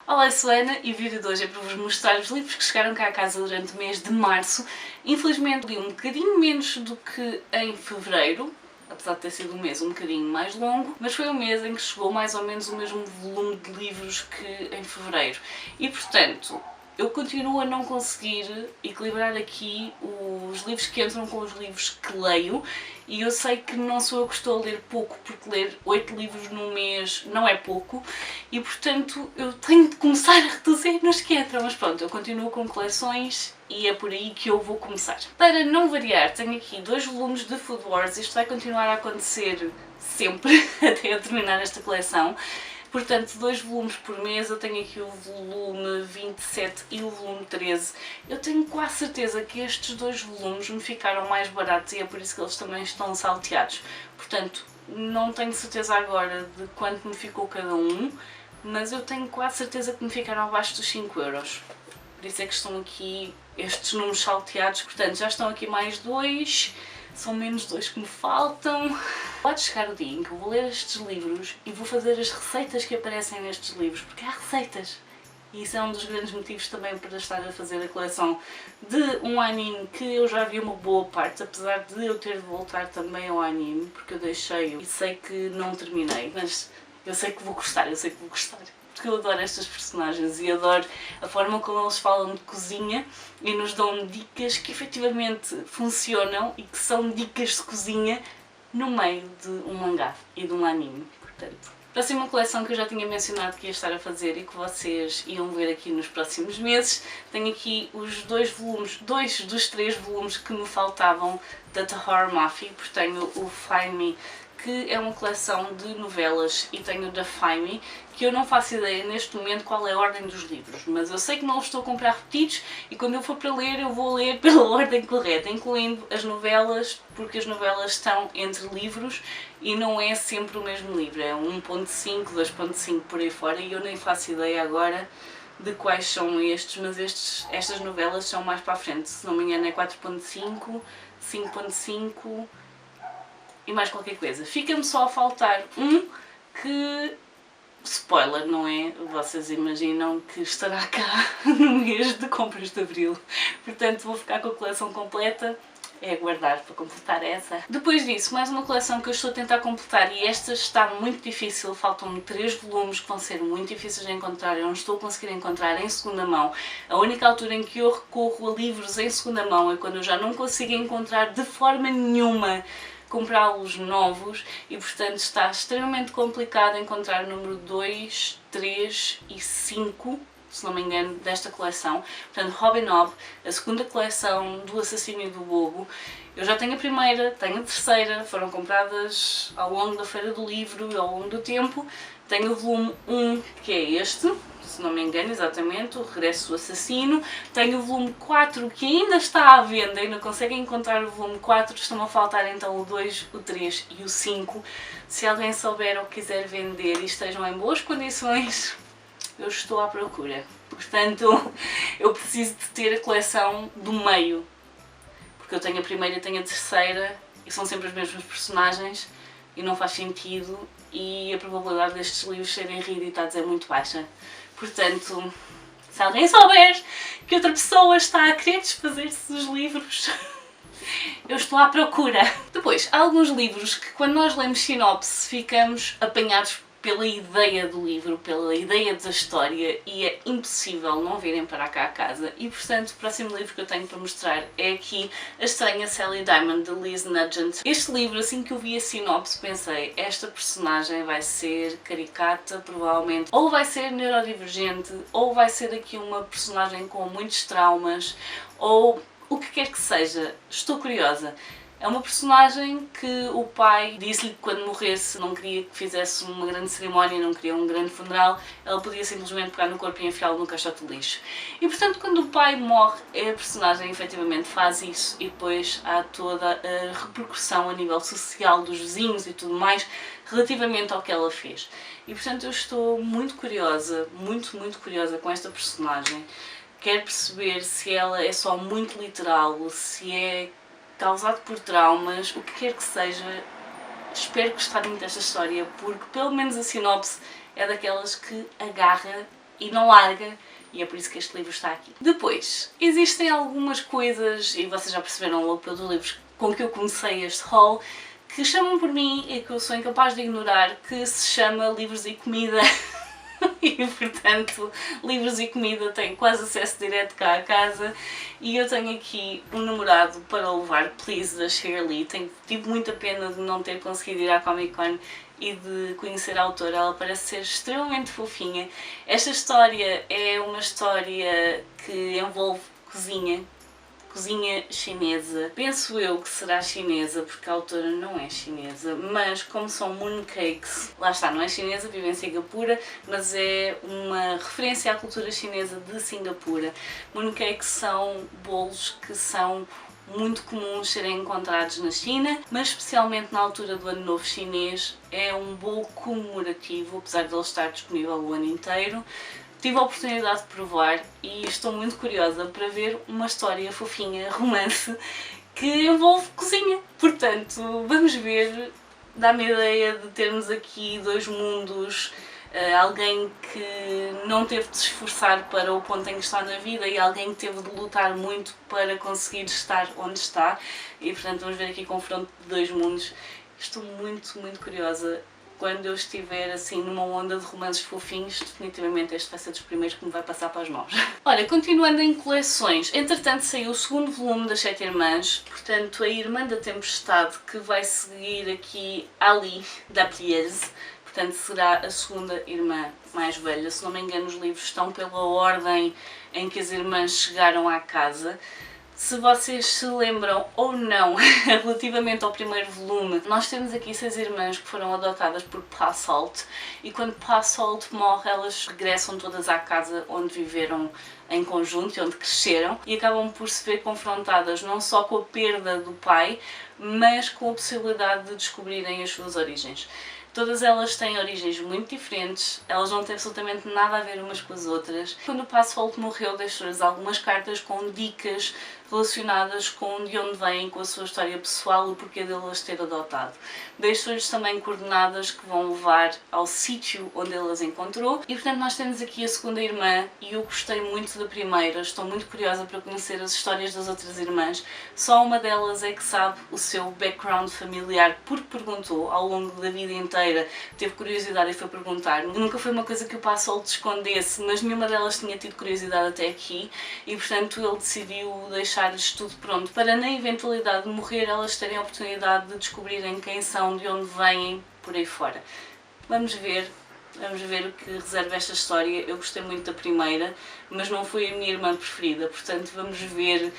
Olá, eu sou a Ana e o vídeo de hoje é para vos mostrar os livros que chegaram cá a casa durante o mês de março. Infelizmente li um bocadinho menos do que em fevereiro, apesar de ter sido um mês um bocadinho mais longo, mas foi um mês em que chegou mais ou menos o mesmo volume de livros que em fevereiro. E portanto, eu continuo a não conseguir equilibrar aqui os livros que entram com os livros que leio, e eu sei que não sou eu que estou a ler pouco, porque ler 8 livros num mês não é pouco, e portanto eu tenho de começar a reduzir nos que entram, mas pronto, eu continuo com coleções e é por aí que eu vou começar. Para não variar, tenho aqui 2 volumes de Food Wars, isto vai continuar a acontecer sempre até eu terminar esta coleção. Portanto, 2 volumes por mês, eu tenho aqui o volume 27 e o volume 13. Eu tenho quase certeza que estes 2 volumes me ficaram mais baratos e é por isso que eles também estão salteados. Portanto, não tenho certeza agora de quanto me ficou cada um, mas eu tenho quase certeza que me ficaram abaixo dos 5€. Por isso é que estão aqui estes números salteados. Portanto, já estão aqui mais 2. São menos 2 que me faltam. Pode chegar o dia em que eu vou ler estes livros e vou fazer as receitas que aparecem nestes livros, porque há receitas. E isso é um dos grandes motivos também para estar a fazer a coleção de um anime que eu já vi uma boa parte, apesar de eu ter de voltar também ao anime, porque eu deixei-o e sei que não terminei, mas eu sei que vou gostar, porque eu adoro estas personagens e adoro a forma como eles falam de cozinha e nos dão dicas que efetivamente funcionam e que são dicas de cozinha no meio de um mangá e de um anime. Portanto, próxima coleção que eu já tinha mencionado que ia estar a fazer e que vocês iam ver aqui nos próximos meses, tenho aqui os 2 dos 3 volumes que me faltavam da The Horror Mafia, porque tenho o Find Me, que é uma coleção de novelas, e tenho da Find Me, que eu não faço ideia neste momento qual é a ordem dos livros, mas eu sei que não os estou a comprar repetidos e quando eu for para ler eu vou ler pela ordem correta, incluindo as novelas, porque as novelas estão entre livros e não é sempre o mesmo livro, é 1.5, 2.5 por aí fora, e eu nem faço ideia agora de quais são estes, mas estas novelas são mais para a frente, se não me engano é 4.5, 5.5 e mais qualquer coisa. Fica-me só a faltar um que, spoiler, não é? Vocês imaginam que estará cá no mês de compras de Abril. Portanto, vou ficar com a coleção completa. É aguardar para completar essa. Depois disso, mais uma coleção que eu estou a tentar completar, e esta está muito difícil, faltam-me 3 volumes que vão ser muito difíceis de encontrar, eu não estou a conseguir encontrar em segunda mão. A única altura em que eu recorro a livros em segunda mão é quando eu já não consigo encontrar de forma nenhuma comprá-los novos, e portanto está extremamente complicado encontrar o número 2, 3 e 5, se não me engano, desta coleção. Portanto, Robin Hood, a segunda coleção do Assassino e do Lobo. Eu já tenho a primeira, tenho a terceira, foram compradas ao longo da Feira do Livro e ao longo do tempo. Tenho o volume 1, que é este, se não me engano, exatamente, o Regresso do Assassino. Tenho o volume 4, que ainda está à venda, ainda conseguem encontrar o volume 4, estão a faltar então o 2, o 3 e o 5. Se alguém souber ou quiser vender e estejam em boas condições, eu estou à procura. Portanto, eu preciso de ter a coleção do meio, porque eu tenho a primeira e tenho a terceira, e são sempre as mesmas personagens, e não faz sentido, e a probabilidade destes livros serem reeditados é muito baixa. Portanto, se alguém souber que outra pessoa está a querer desfazer-se dos livros, eu estou à procura. Depois, há alguns livros que quando nós lemos sinopse ficamos apanhados pela ideia do livro, pela ideia da história, e é impossível não virem para cá a casa. E portanto, o próximo livro que eu tenho para mostrar é aqui A Estranha Sally Diamond, de Liz Nugent. Este livro, assim que eu vi a sinopse, pensei, esta personagem vai ser caricata, provavelmente, ou vai ser neurodivergente, ou vai ser aqui uma personagem com muitos traumas, ou o que quer que seja. Estou curiosa. É uma personagem que o pai disse-lhe que quando morresse não queria que fizesse uma grande cerimónia, não queria um grande funeral, ela podia simplesmente pegar no corpo e enfiá-lo no caixote de lixo. E portanto, quando o pai morre, a personagem efetivamente faz isso, e depois há toda a repercussão a nível social dos vizinhos e tudo mais relativamente ao que ela fez. E portanto eu estou muito curiosa, muito curiosa com esta personagem. Quero perceber se ela é só muito literal, se é causado por traumas, o que quer que seja. Espero gostar muito desta história, porque pelo menos a sinopse é daquelas que agarra e não larga, e é por isso que este livro está aqui. Depois, existem algumas coisas, e vocês já perceberam logo pelos livros com que eu comecei este haul, que chamam por mim e que eu sou incapaz de ignorar, que se chama livros e comida. E portanto, livros e comida têm quase acesso direto cá à casa, e eu tenho aqui um namorado para levar, Please, da Shirley. Tive muita pena de não ter conseguido ir à Comic Con e de conhecer a autora, ela parece ser extremamente fofinha. Esta história é uma história que envolve cozinha chinesa. Penso eu que será chinesa, porque a autora não é chinesa, mas como são mooncakes, lá está, não é chinesa, vive em Singapura, mas é uma referência à cultura chinesa de Singapura. Mooncakes são bolos que são muito comuns serem encontrados na China, mas especialmente na altura do Ano Novo Chinês. É um bolo comemorativo, apesar de ele estar disponível o ano inteiro. Tive a oportunidade de provar e estou muito curiosa para ver uma história fofinha, romance, que envolve cozinha. Portanto, vamos ver, dá-me a ideia de termos aqui dois mundos, alguém que não teve de se esforçar para o ponto em que está na vida e alguém que teve de lutar muito para conseguir estar onde está. E portanto vamos ver aqui o confronto de dois mundos. Estou muito, muito curiosa. Quando eu estiver assim numa onda de romances fofinhos, definitivamente este vai ser dos primeiros que me vai passar para as mãos. Olha, continuando em coleções, entretanto saiu o segundo volume das Sete Irmãs, portanto a Irmã da Tempestade, que vai seguir aqui Ali da Priese, portanto será a segunda irmã mais velha. Se não me engano, os livros estão pela ordem em que as irmãs chegaram à casa. Se vocês se lembram ou não, relativamente ao primeiro volume, nós temos aqui 6 irmãs que foram adotadas por Pa Salt, e quando Pa Salt morre, elas regressam todas à casa onde viveram em conjunto e onde cresceram, e acabam por se ver confrontadas não só com a perda do pai, mas com a possibilidade de descobrirem as suas origens. Todas elas têm origens muito diferentes, elas não têm absolutamente nada a ver umas com as outras. Quando o Pa Salt morreu, deixou-lhes algumas cartas com dicas relacionadas com de onde vêm, com a sua história pessoal e o porquê delas ter adotado. Deixou-lhes também coordenadas que vão levar ao sítio onde ele as encontrou, e portanto nós temos aqui a segunda irmã, e eu gostei muito da primeira, estou muito curiosa para conhecer as histórias das outras irmãs. Só uma delas é que sabe o seu background familiar, porque perguntou ao longo da vida inteira, teve curiosidade e foi perguntar. Nunca foi uma coisa que o Pa Salt escondesse, mas nenhuma delas tinha tido curiosidade até aqui, e portanto ele decidiu deixar-lhes tudo pronto para, na eventualidade de morrer, elas terem a oportunidade de descobrirem quem são, de onde vêm, por aí fora. Vamos ver o que reserva esta história. Eu gostei muito da primeira, mas não foi a minha irmã preferida, portanto vamos ver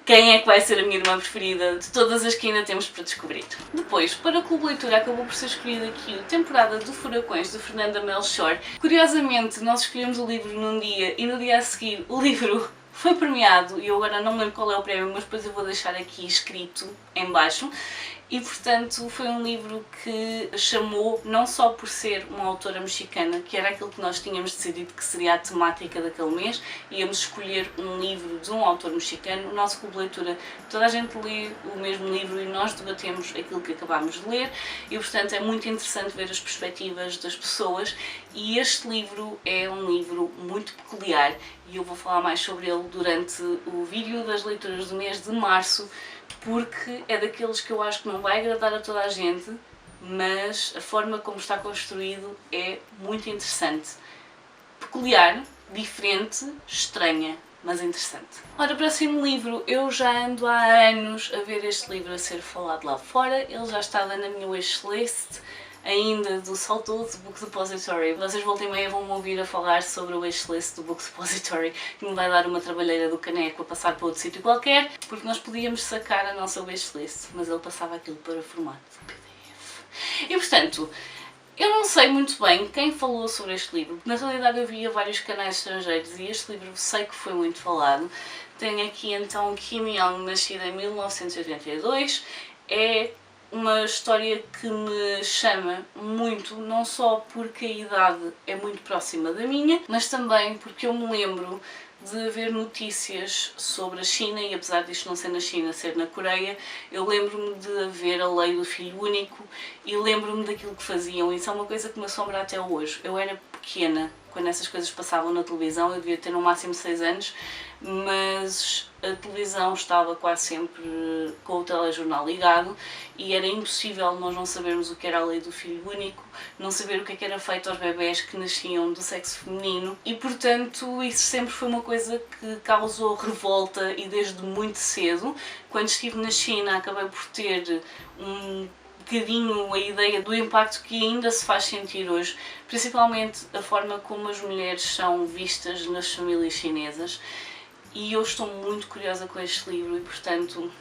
quem é que vai ser a minha irmã preferida de todas as que ainda temos para descobrir. Depois, para o Clube de Leitura, acabou por ser escolhido aqui o Temporada de Furacões, de Fernanda Melchor. Curiosamente, nós escolhemos o livro num dia e no dia a seguir o livro foi premiado, e eu agora não me lembro qual é o prémio, mas depois eu vou deixar aqui escrito em baixo. E portanto foi um livro que chamou, não só por ser uma autora mexicana, que era aquilo que nós tínhamos decidido que seria a temática daquele mês, íamos escolher um livro de um autor mexicano. O nosso clube de leitura, toda a gente lê o mesmo livro e nós debatemos aquilo que acabámos de ler, e portanto é muito interessante ver as perspectivas das pessoas, e este livro é um livro muito peculiar, e eu vou falar mais sobre ele durante o vídeo das leituras do mês de março, porque é daqueles que eu acho que não vai agradar a toda a gente, mas a forma como está construído é muito interessante. Peculiar, diferente, estranha, mas interessante. Ora, o próximo livro, eu já ando há anos a ver este livro a ser falado lá fora, ele já estava na minha wishlist, ainda do saudoso Book Depository. Vocês voltem e meia vão-me ouvir a falar sobre o wishlist do Book Depository, que me vai dar uma trabalheira do caneco a passar para outro sítio qualquer, porque nós podíamos sacar a nossa wishlist, mas ele passava aquilo para formato PDF. E portanto, eu não sei muito bem quem falou sobre este livro. Na realidade eu via vários canais estrangeiros e este livro sei que foi muito falado. Tenho aqui então Kim Young, nascida em 1982, é uma história que me chama muito, não só porque a idade é muito próxima da minha, mas também porque eu me lembro de ver notícias sobre a China, e apesar disto não ser na China, ser na Coreia, eu lembro-me de haver a lei do filho único e lembro-me daquilo que faziam. Isso é uma coisa que me assombra até hoje. Eu era pequena quando essas coisas passavam na televisão. Eu devia ter no máximo 6 anos, mas a televisão estava quase sempre com o telejornal ligado e era impossível nós não sabermos o que era a lei do filho único, não saber o que é que era feito aos bebés que nasciam do sexo feminino, e portanto isso sempre foi uma coisa que causou revolta, e desde muito cedo, quando estive na China, acabei por ter um bocadinho a ideia do impacto que ainda se faz sentir hoje, principalmente a forma como as mulheres são vistas nas famílias chinesas. E eu estou muito curiosa com este livro e, portanto,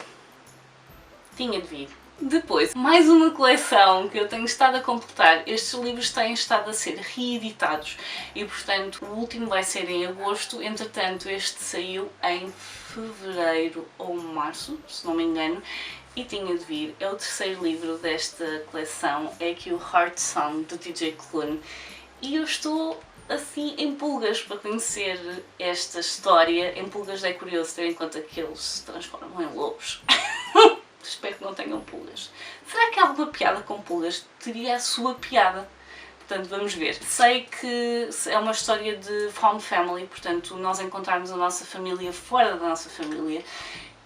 tinha de vir. Depois, mais uma coleção que eu tenho estado a completar. Estes livros têm estado a ser reeditados e, portanto, o último vai ser em agosto. Entretanto, este saiu em fevereiro ou março, se não me engano, e tinha de vir. É o terceiro livro desta coleção, é aqui o Heart Song, do TJ Klune. E eu estou assim em pulgas para conhecer esta história. Em pulgas é curioso ter em conta que eles se transformam em lobos. Espero que não tenham pulgas. Será que há alguma piada com pulgas? Teria a sua piada. Portanto, vamos ver. Sei que é uma história de found family, portanto, nós encontrarmos a nossa família fora da nossa família.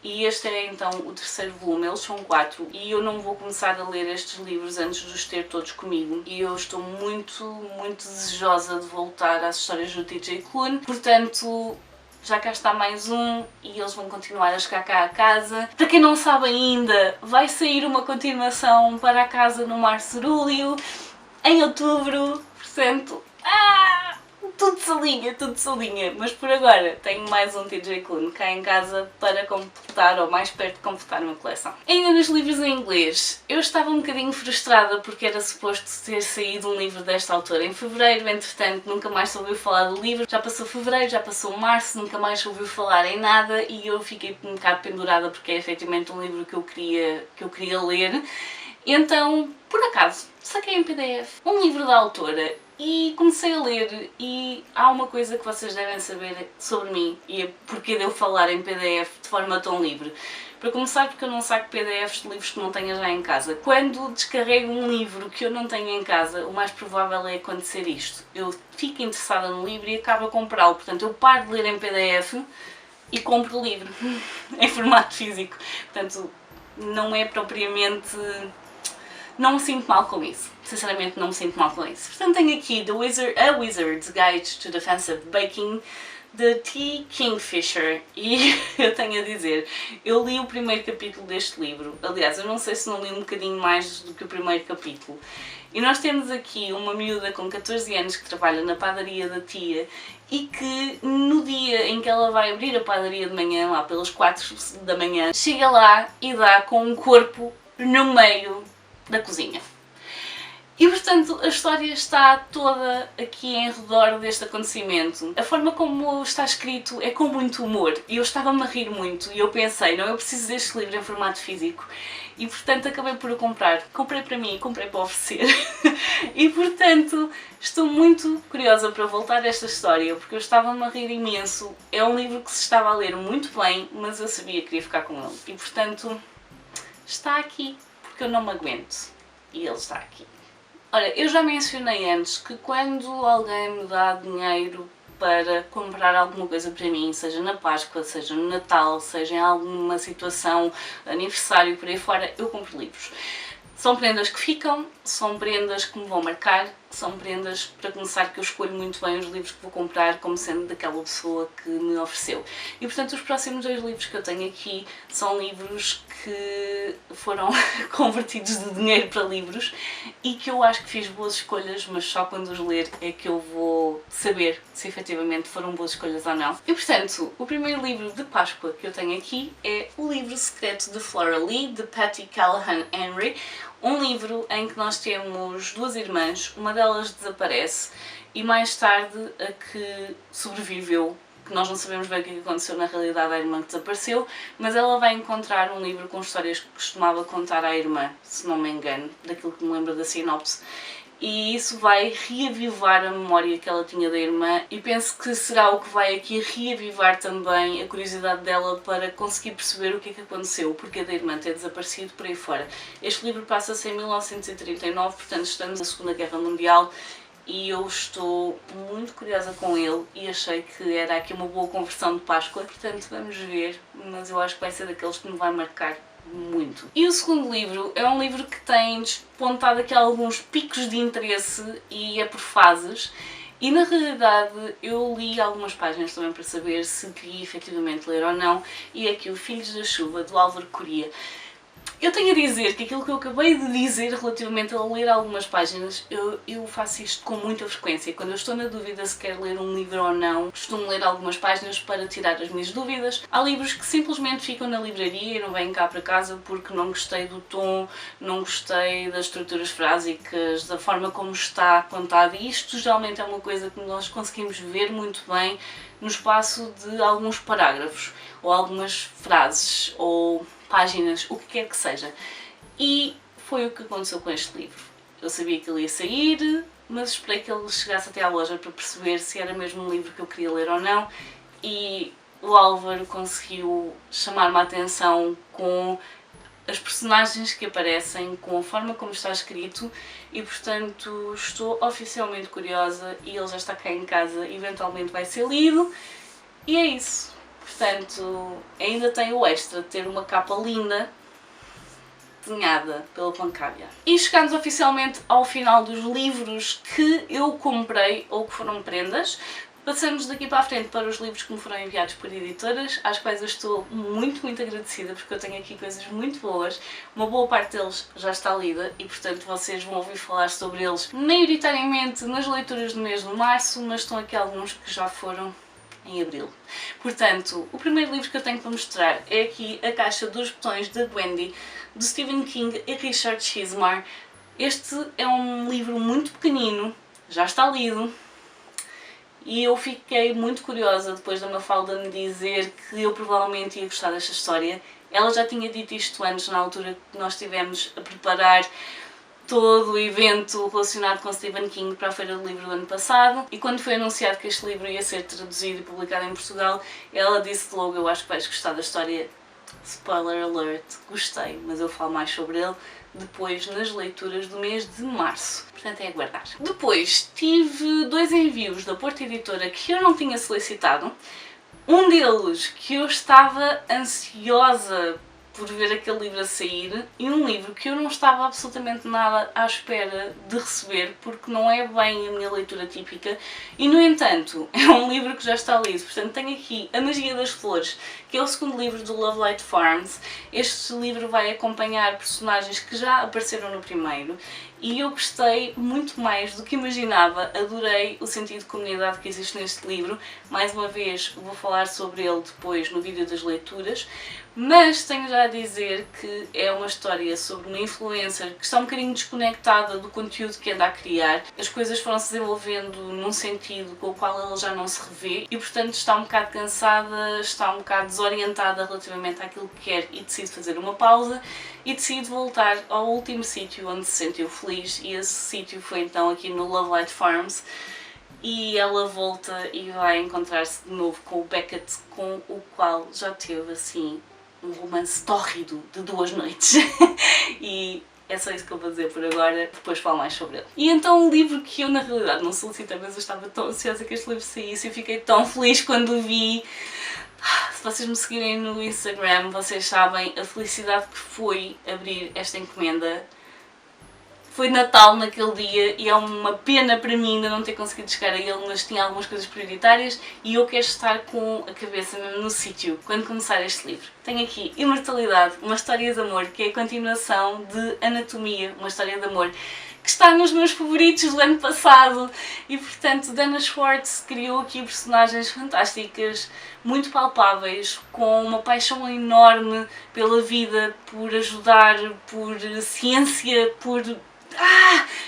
E este é então o terceiro volume, eles são 4, e eu não vou começar a ler estes livros antes de os ter todos comigo. E eu estou muito desejosa de voltar às histórias do TJ Klune, portanto já cá está mais um e eles vão continuar a chegar cá a casa. Para quem não sabe ainda, vai sair uma continuação para a casa no Mar Cerúleo em outubro, portanto, tudo se alinha, mas por agora tenho mais um TJ Klune cá em casa para completar, ou mais perto de completar uma coleção. Ainda nos livros em inglês, eu estava um bocadinho frustrada porque era suposto ter saído um livro desta autora em fevereiro, entretanto nunca mais se ouviu falar do livro, já passou fevereiro, já passou março, nunca mais se ouviu falar em nada e eu fiquei um bocado pendurada porque é efetivamente um livro que eu queria ler. Então, por acaso, saquei em PDF um livro da autora e comecei a ler, e há uma coisa que vocês devem saber sobre mim e é porque de eu falar em PDF de forma tão livre. Para começar, porque eu não saco PDFs de livros que não tenha já em casa. Quando descarrego um livro que eu não tenho em casa, o mais provável é acontecer isto. Eu fico interessada no livro e acabo a comprá-lo, portanto eu paro de ler em PDF e compro o livro em formato físico. Portanto, não é propriamente... Não me sinto mal com isso. Sinceramente, não me sinto mal com isso. Portanto, tenho aqui A Wizard's Guide to Defensive Baking, de T. Kingfisher, e eu tenho a dizer, eu li o primeiro capítulo deste livro. Aliás, eu não sei se não li um bocadinho mais do que o primeiro capítulo. E nós temos aqui uma miúda com 14 anos que trabalha na padaria da tia e que no dia em que ela vai abrir a padaria de manhã, lá pelas 4 da manhã, chega lá e dá com um corpo no meio da cozinha. E portanto a história está toda aqui em redor deste acontecimento. A forma como está escrito é com muito humor e eu estava-me a rir muito e eu pensei, não, eu preciso deste livro em formato físico e portanto acabei por o comprar. Comprei para mim e comprei para oferecer e portanto estou muito curiosa para voltar a esta história porque eu estava-me a rir imenso. É um livro que se estava a ler muito bem, mas eu sabia que queria ficar com ele e portanto está aqui. Porque eu não me aguento. E ele está aqui. Olha, eu já mencionei antes que quando alguém me dá dinheiro para comprar alguma coisa para mim, seja na Páscoa, seja no Natal, seja em alguma situação, aniversário, por aí fora, eu compro livros. São prendas que ficam, são prendas que me vão marcar, são prendas, para começar, que eu escolho muito bem os livros que vou comprar como sendo daquela pessoa que me ofereceu. E portanto os próximos 2 livros que eu tenho aqui são livros que foram convertidos de dinheiro para livros e que eu acho que fiz boas escolhas, mas só quando os ler é que eu vou saber se efetivamente foram boas escolhas ou não. E portanto, o primeiro livro de Páscoa que eu tenho aqui é O Livro Secreto de Flora Lee, de Patty Callahan Henry. Um livro em que nós temos 2 irmãs, uma delas desaparece e mais tarde a que sobreviveu, que nós não sabemos bem o que aconteceu na realidade à irmã que desapareceu, mas ela vai encontrar um livro com histórias que costumava contar à irmã, se não me engano, daquilo que me lembro da sinopse. E isso vai reavivar a memória que ela tinha da irmã e penso que será o que vai aqui reavivar também a curiosidade dela para conseguir perceber o que é que aconteceu, o porquê da irmã ter desaparecido por aí fora. Este livro passa-se em 1939, portanto estamos na Segunda Guerra Mundial e eu estou muito curiosa com ele e achei que era aqui uma boa conversão de Páscoa, portanto vamos ver, mas eu acho que vai ser daqueles que me vai marcar muito. E o segundo livro é um livro que tem despontado aqui alguns picos de interesse e é por fases. E na realidade eu li algumas páginas também para saber se queria efetivamente ler ou não, e é aqui o Filhos da Chuva, do Álvaro Coria. Eu tenho a dizer que aquilo que eu acabei de dizer relativamente a ler algumas páginas, eu faço isto com muita frequência. Quando eu estou na dúvida se quero ler um livro ou não, costumo ler algumas páginas para tirar as minhas dúvidas. Há livros que simplesmente ficam na livraria e não vêm cá para casa porque não gostei do tom, não gostei das estruturas frásicas, da forma como está contado, e isto geralmente é uma coisa que nós conseguimos ver muito bem no espaço de alguns parágrafos, ou algumas frases, ou páginas, o que quer que seja. E foi o que aconteceu com este livro. Eu sabia que ele ia sair, mas esperei que ele chegasse até à loja para perceber se era mesmo um livro que eu queria ler ou não, e o Álvaro conseguiu chamar-me a atenção com as personagens que aparecem, com a forma como está escrito, e portanto estou oficialmente curiosa e ele já está cá em casa, eventualmente vai ser lido, e é isso. Portanto, ainda tem o extra de ter uma capa linda, desenhada pela Pancária. E chegamos oficialmente ao final dos livros que eu comprei ou que foram prendas. Passamos daqui para a frente para os livros que me foram enviados por editoras, às quais eu estou muito agradecida, porque eu tenho aqui coisas muito boas. Uma boa parte deles já está lida e, portanto, vocês vão ouvir falar sobre eles maioritariamente nas leituras do mês de março, mas estão aqui alguns que já foram em abril. Portanto, o primeiro livro que eu tenho para mostrar é aqui A Caixa dos Botões, de Wendy, de Stephen King e Richard Chizmar. Este é um livro muito pequenino, já está lido, e eu fiquei muito curiosa depois da Mafalda me dizer que eu provavelmente ia gostar desta história. Ela já tinha dito isto antes, na altura que nós estivemos a preparar todo o evento relacionado com Stephen King para a Feira do Livro do ano passado, e quando foi anunciado que este livro ia ser traduzido e publicado em Portugal, ela disse logo: eu acho que vais gostar da história. Spoiler alert, gostei, mas eu falo mais sobre ele depois nas leituras do mês de março, portanto é aguardar. Depois tive 2 envios da Porta Editora que eu não tinha solicitado, um deles que eu estava ansiosa por ver aquele livro a sair, e um livro que eu não estava absolutamente nada à espera de receber, porque não é bem a minha leitura típica, e no entanto é um livro que já está lido. Portanto, tenho aqui A Magia das Flores, que é o segundo livro do Lovelight Farms. Este livro vai acompanhar personagens que já apareceram no primeiro, e eu gostei muito mais do que imaginava, adorei o sentido de comunidade que existe neste livro. Mais uma vez vou falar sobre ele depois no vídeo das leituras, mas tenho já a dizer que é uma história sobre uma influencer que está um bocadinho desconectada do conteúdo que anda a criar. As coisas foram-se desenvolvendo num sentido com o qual ela já não se revê e, portanto, está um bocado cansada, está um bocado desorientada relativamente àquilo que quer, e decide fazer uma pausa e decide voltar ao último sítio onde se sentiu feliz, e esse sítio foi então aqui no Lovelight Farms. E ela volta e vai encontrar-se de novo com o Beckett, com o qual já teve assim um romance tórrido de 2 noites. E é só isso que eu vou dizer por agora, depois falo mais sobre ele. E então o livro que eu na realidade não solicitei, mas eu estava tão ansiosa que este livro saísse e fiquei tão feliz quando o vi. Se vocês me seguirem no Instagram, vocês sabem a felicidade que foi abrir esta encomenda. Foi Natal naquele dia e é uma pena para mim ainda não ter conseguido chegar a ele, mas tinha algumas coisas prioritárias e eu quero estar com a cabeça mesmo no sítio quando começar este livro. Tenho aqui Imortalidade, uma história de amor, que é a continuação de Anatomia, uma história de amor, que está nos meus favoritos do ano passado, e portanto Dana Schwartz criou aqui personagens fantásticas, muito palpáveis, com uma paixão enorme pela vida, por ajudar, por ciência, por...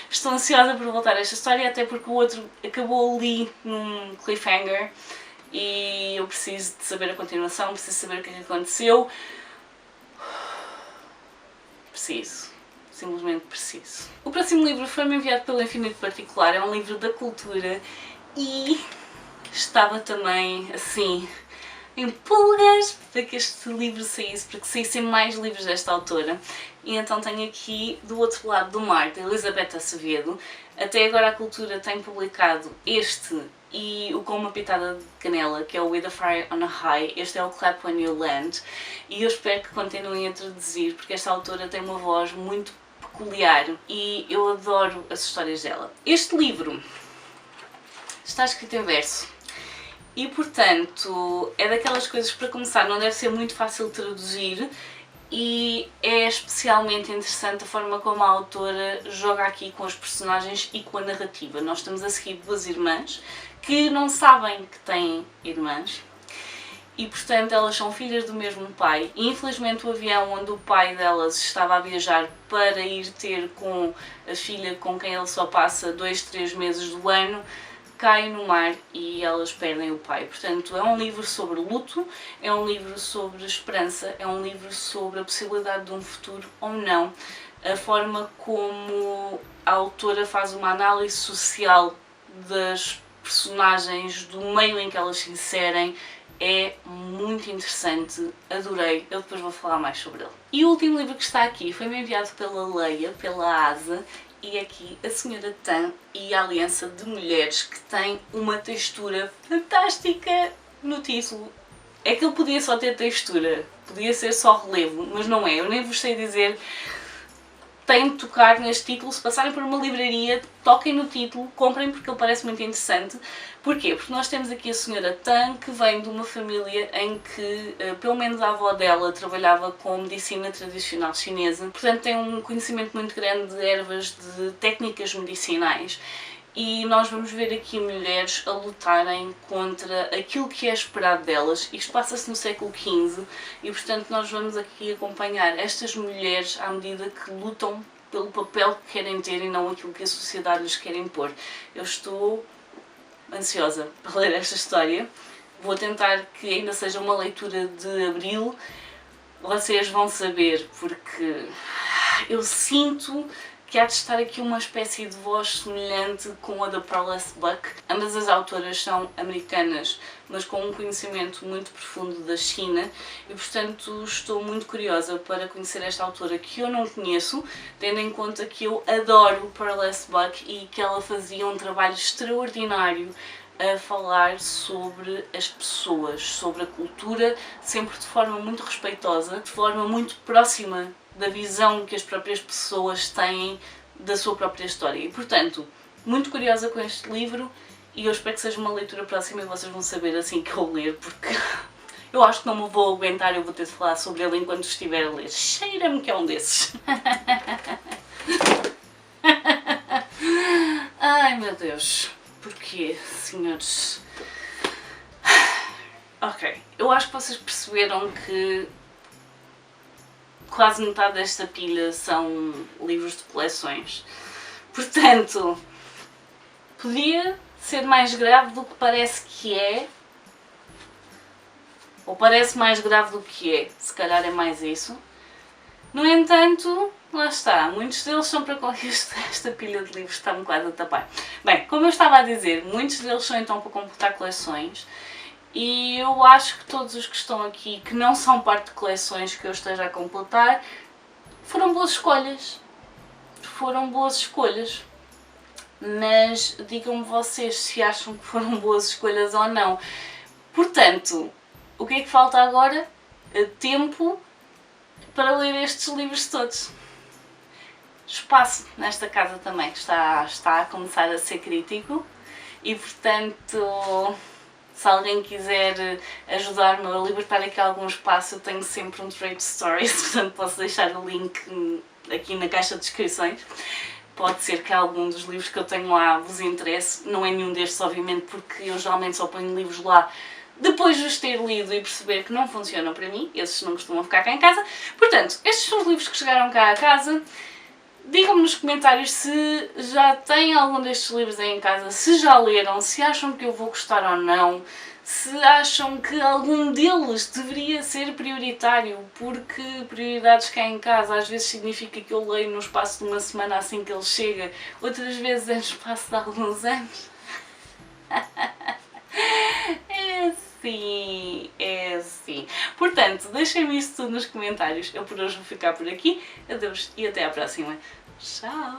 Estou ansiosa por voltar a esta história, até porque o outro acabou ali num cliffhanger e eu preciso de saber a continuação, preciso saber o que é que aconteceu. Preciso. Simplesmente preciso. O próximo livro foi-me enviado pelo Infinito Particular, é um livro da cultura e estava também assim em pulgas para que este livro saísse, para que saíssem mais livros desta autora. E então tenho aqui Do Outro Lado do Mar, de Elizabeth Acevedo. Até agora a Cultura tem publicado este e o Com uma Pitada de Canela, que é o With a Fire on a High. Este é o Clap When You Land, e eu espero que continuem a traduzir, porque esta autora tem uma voz muito peculiar e eu adoro as histórias dela. Este livro está escrito em verso e, portanto, é daquelas coisas que, para começar, não deve ser muito fácil de traduzir, e é especialmente interessante a forma como a autora joga aqui com os personagens e com a narrativa. Nós estamos a seguir duas irmãs que não sabem que têm irmãs e, portanto, elas são filhas do mesmo pai. E, infelizmente, o avião onde o pai delas estava a viajar para ir ter com a filha com quem ele só passa 2-3 meses do ano cai no mar e elas perdem o pai. Portanto, é um livro sobre luto, é um livro sobre esperança, é um livro sobre a possibilidade de um futuro ou não. A forma como a autora faz uma análise social das personagens, do meio em que elas se inserem, é muito interessante, adorei, eu depois vou falar mais sobre ele. E o último livro que está aqui foi-me enviado pela Leia, pela Asa, e aqui a Senhora Tan e a Aliança de Mulheres, que tem uma textura fantástica no título. É que ele podia só ter textura, podia ser só relevo, mas não é, eu nem vos sei dizer. Têm de tocar neste título, se passarem por uma livraria, toquem no título, comprem porque ele parece muito interessante. Porquê? Porque nós temos aqui a Senhora Tan, que vem de uma família em que, pelo menos a avó dela, trabalhava com medicina tradicional chinesa. Portanto, tem um conhecimento muito grande de ervas, de técnicas medicinais. E nós vamos ver aqui mulheres a lutarem contra aquilo que é esperado delas. Isto passa-se no século XV e, portanto, nós vamos aqui acompanhar estas mulheres à medida que lutam pelo papel que querem ter e não aquilo que a sociedade lhes quer impor. Eu estou ansiosa para ler esta história. Vou tentar que ainda seja uma leitura de abril. Vocês vão saber, porque eu sinto que há de estar aqui uma espécie de voz semelhante com a da Pearless Buck. Ambas as autoras são americanas, mas com um conhecimento muito profundo da China, e portanto estou muito curiosa para conhecer esta autora que eu não conheço, tendo em conta que eu adoro Pearless Buck e que ela fazia um trabalho extraordinário a falar sobre as pessoas, sobre a cultura, sempre de forma muito respeitosa, de forma muito próxima da visão que as próprias pessoas têm da sua própria história. E, portanto, muito curiosa com este livro, e eu espero que seja uma leitura próxima e vocês vão saber assim que eu ler, porque eu acho que não me vou aguentar, eu vou ter de falar sobre ele enquanto estiver a ler. Cheira-me que é um desses. Ai, meu Deus. Porquê, senhores? Ok, eu acho que vocês perceberam que quase metade desta pilha são livros de coleções. Portanto, podia ser mais grave do que parece que é, ou parece mais grave do que é, se calhar é mais isso. No entanto, lá está, muitos deles são para... Esta pilha de livros está-me quase a tapar. Bem, como eu estava a dizer, muitos deles são então para completar coleções. E eu acho que todos os que estão aqui, que não são parte de coleções que eu esteja a completar, foram boas escolhas. Foram boas escolhas. Mas digam-me vocês se acham que foram boas escolhas ou não. Portanto, o que é que falta agora? Tempo para ler estes livros todos. Espaço nesta casa também, que está a começar a ser crítico. E portanto, se alguém quiser ajudar-me a libertar aqui algum espaço, eu tenho sempre um Trade Stories, portanto posso deixar o link aqui na caixa de descrições. Pode ser que algum dos livros que eu tenho lá vos interesse, não é nenhum destes obviamente, porque eu geralmente só ponho livros lá depois de os ter lido e perceber que não funcionam para mim, esses não costumam ficar cá em casa. Portanto, estes são os livros que chegaram cá a casa. Digam-me nos comentários se já têm algum destes livros aí em casa, se já leram, se acham que eu vou gostar ou não, se acham que algum deles deveria ser prioritário, porque prioridades cá em casa às vezes significa que eu leio no espaço de uma semana assim que ele chega, outras vezes é no espaço de alguns anos. É assim. Portanto, deixem-me isso tudo nos comentários. Eu por hoje vou ficar por aqui. Adeus e até à próxima. Tchau!